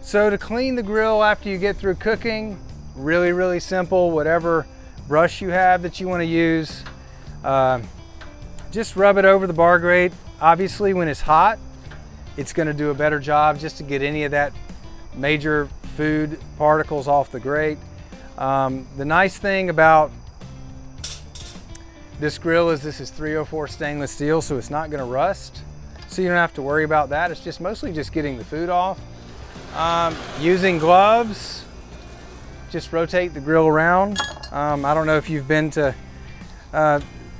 So to clean the grill after you get through cooking, really simple. Whatever brush you have that you want to use, just rub it over the bar grate. Obviously when it's hot, it's going to do a better job just to get any of that major food particles off the grate. The nice thing about this grill is this is 304 stainless steel, so it's not going to rust. So you don't have to worry about that. It's just mostly just getting the food off. Using gloves, just rotate the grill around. I don't know if you've been to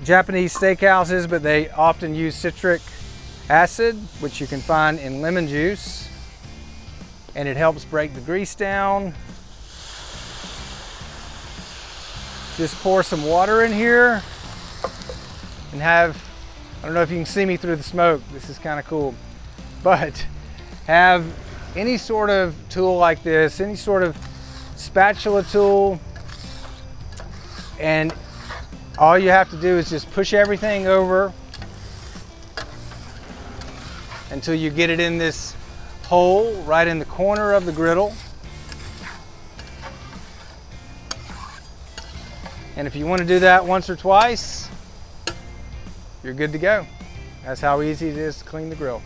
Japanese steakhouses, but they often use citric acid, which you can find in lemon juice, and it helps break the grease down. Just pour some water in here and have, I don't know if you can see me through the smoke, this is kind of cool, but have any sort of tool like this, any sort of spatula tool, and all you have to do is just push everything over until you get it in this hole right in the corner of the griddle. And if you want to do that once or twice, you're good to go. That's how easy it is to clean the grill.